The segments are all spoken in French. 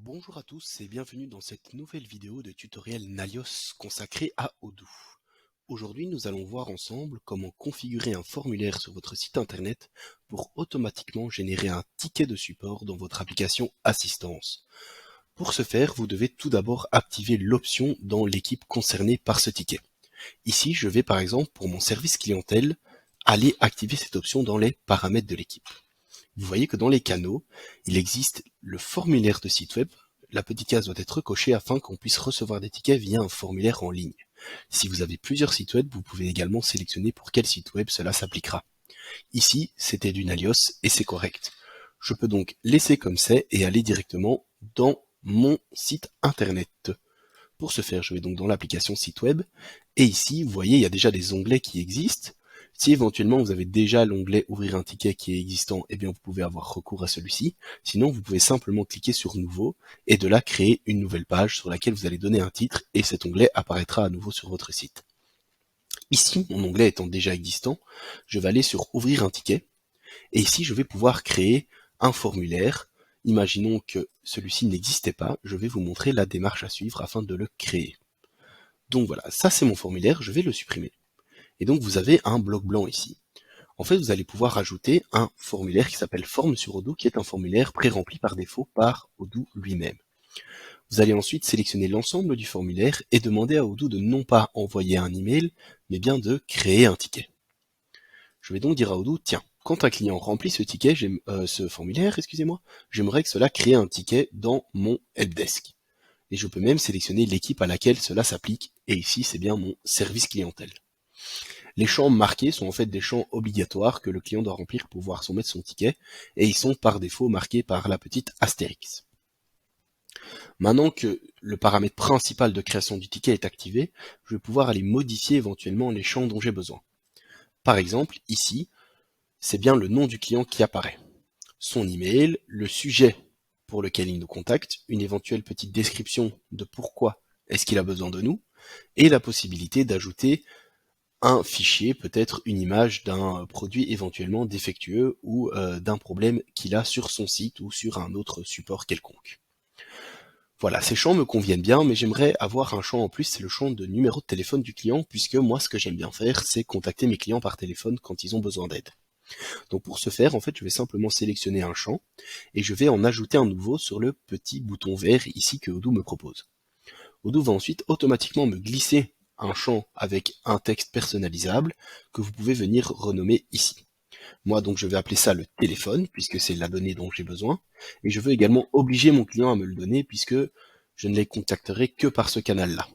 Bonjour à tous et bienvenue dans cette nouvelle vidéo de tutoriel Nalios consacrée à Odoo. Aujourd'hui, nous allons voir ensemble comment configurer un formulaire sur votre site internet pour automatiquement générer un ticket de support dans votre application Assistance. Pour ce faire, vous devez tout d'abord activer l'option dans l'équipe concernée par ce ticket. Ici, je vais par exemple, pour mon service clientèle, aller activer cette option dans les paramètres de l'équipe. Vous voyez que dans les canaux, il existe le formulaire de site web. La petite case doit être cochée afin qu'on puisse recevoir des tickets via un formulaire en ligne. Si vous avez plusieurs sites web, vous pouvez également sélectionner pour quel site web cela s'appliquera. Ici, c'était du Nalios et c'est correct. Je peux donc laisser comme c'est et aller directement dans mon site internet. Pour ce faire, je vais donc dans l'application site web et ici, vous voyez, il y a déjà des onglets qui existent. Si éventuellement vous avez déjà l'onglet ouvrir un ticket qui est existant, eh bien vous pouvez avoir recours à celui-ci. Sinon, vous pouvez simplement cliquer sur nouveau et de là créer une nouvelle page sur laquelle vous allez donner un titre et cet onglet apparaîtra à nouveau sur votre site. Ici, mon onglet étant déjà existant, je vais aller sur ouvrir un ticket et ici je vais pouvoir créer un formulaire. Imaginons que celui-ci n'existait pas, je vais vous montrer la démarche à suivre afin de le créer. Donc voilà, ça c'est mon formulaire, je vais le supprimer. Et donc vous avez un bloc blanc ici. En fait, vous allez pouvoir ajouter un formulaire qui s'appelle forme sur Odoo, qui est un formulaire pré-rempli par défaut par Odoo lui-même. Vous allez ensuite sélectionner l'ensemble du formulaire et demander à Odoo de non pas envoyer un email, mais bien de créer un ticket. Je vais donc dire à Odoo, tiens, quand un client remplit ce ticket, ce formulaire, j'aimerais que cela crée un ticket dans mon helpdesk. Et je peux même sélectionner l'équipe à laquelle cela s'applique, et ici c'est bien mon service clientèle. Les champs marqués sont en fait des champs obligatoires que le client doit remplir pour pouvoir soumettre son ticket, et ils sont par défaut marqués par la petite astérix. Maintenant que le paramètre principal de création du ticket est activé, je vais pouvoir aller modifier éventuellement les champs dont j'ai besoin. Par exemple, ici, c'est bien le nom du client qui apparaît, son email, le sujet pour lequel il nous contacte, une éventuelle petite description de pourquoi est-ce qu'il a besoin de nous, et la possibilité d'ajouter un fichier, peut-être une image d'un produit éventuellement défectueux ou d'un problème qu'il a sur son site ou sur un autre support quelconque. Voilà, ces champs me conviennent bien, mais j'aimerais avoir un champ en plus, c'est le champ de numéro de téléphone du client, puisque moi ce que j'aime bien faire, c'est contacter mes clients par téléphone quand ils ont besoin d'aide. Donc pour ce faire, en fait, je vais simplement sélectionner un champ, et je vais en ajouter un nouveau sur le petit bouton vert ici que Odoo me propose. Odoo va ensuite automatiquement me glisser un champ avec un texte personnalisable que vous pouvez venir renommer ici. Moi donc je vais appeler ça le téléphone puisque c'est la donnée dont j'ai besoin et je veux également obliger mon client à me le donner puisque je ne les contacterai que par ce canal-là.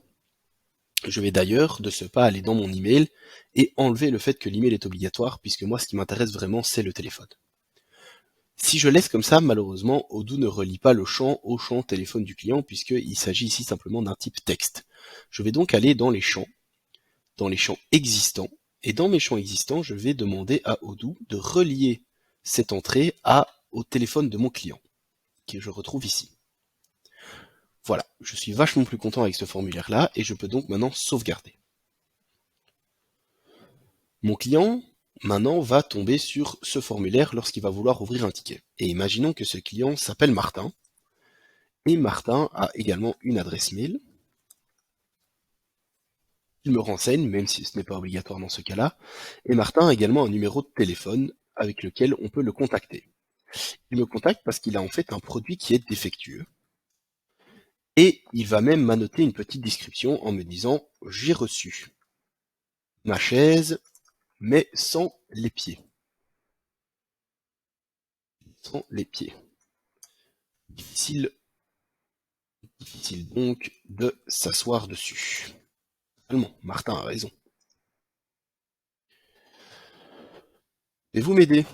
Je vais d'ailleurs de ce pas aller dans mon email et enlever le fait que l'email est obligatoire puisque moi ce qui m'intéresse vraiment c'est le téléphone. Si je laisse comme ça, malheureusement, Odoo ne relie pas le champ au champ téléphone du client puisqu'il s'agit ici simplement d'un type texte. Je vais donc aller dans les champs existants, et dans mes champs existants, je vais demander à Odoo de relier cette entrée au téléphone de mon client, que je retrouve ici. Voilà, je suis vachement plus content avec ce formulaire-là, et je peux donc maintenant sauvegarder. Mon client, maintenant, va tomber sur ce formulaire lorsqu'il va vouloir ouvrir un ticket. Et imaginons que ce client s'appelle Martin, et Martin a également une adresse mail. Il me renseigne, même si ce n'est pas obligatoire dans ce cas-là, et Martin a également un numéro de téléphone avec lequel on peut le contacter. Il me contacte parce qu'il a en fait un produit qui est défectueux, et il va même m'annoter une petite description en me disant « J'ai reçu ma chaise, mais sans les pieds. Sans les pieds. Difficile donc de s'asseoir dessus. » Allemand, Martin a raison. Pouvez-vous m'aider?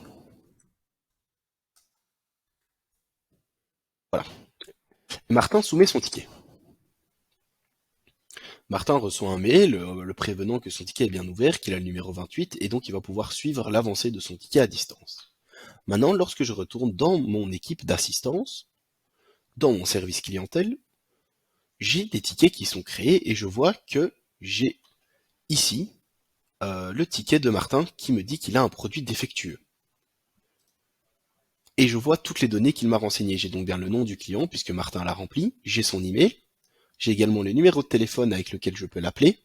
Voilà. Martin soumet son ticket. Martin reçoit un mail le prévenant que son ticket est bien ouvert, qu'il a le numéro 28, et donc il va pouvoir suivre l'avancée de son ticket à distance. Maintenant, lorsque je retourne dans mon équipe d'assistance, dans mon service clientèle, j'ai des tickets qui sont créés et je vois que j'ai ici le ticket de Martin qui me dit qu'il a un produit défectueux. et je vois toutes les données qu'il m'a renseignées. J'ai donc bien le nom du client, puisque Martin l'a rempli, j'ai son email, j'ai également le numéro de téléphone avec lequel je peux l'appeler,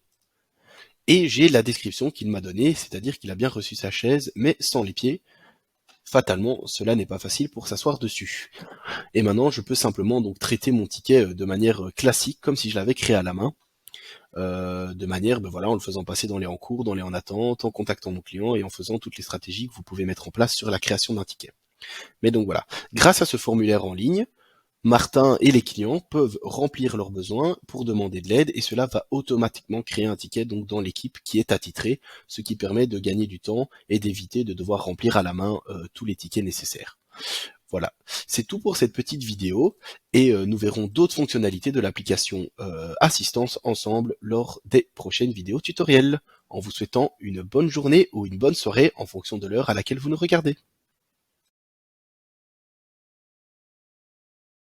et j'ai la description qu'il m'a donnée, c'est-à-dire qu'il a bien reçu sa chaise, mais sans les pieds. Fatalement, cela n'est pas facile pour s'asseoir dessus. Et maintenant, je peux simplement donc traiter mon ticket de manière classique, comme si je l'avais créé à la main, de manière, voilà, en le faisant passer dans les en cours, dans les en attente, en contactant mon client et en faisant toutes les stratégies que vous pouvez mettre en place sur la création d'un ticket. Mais donc voilà, grâce à ce formulaire en ligne, Martin et les clients peuvent remplir leurs besoins pour demander de l'aide et cela va automatiquement créer un ticket donc dans l'équipe qui est attitrée, ce qui permet de gagner du temps et d'éviter de devoir remplir à la main tous les tickets nécessaires. Voilà, c'est tout pour cette petite vidéo et nous verrons d'autres fonctionnalités de l'application Assistance ensemble lors des prochaines vidéos tutoriels, en vous souhaitant une bonne journée ou une bonne soirée en fonction de l'heure à laquelle vous nous regardez.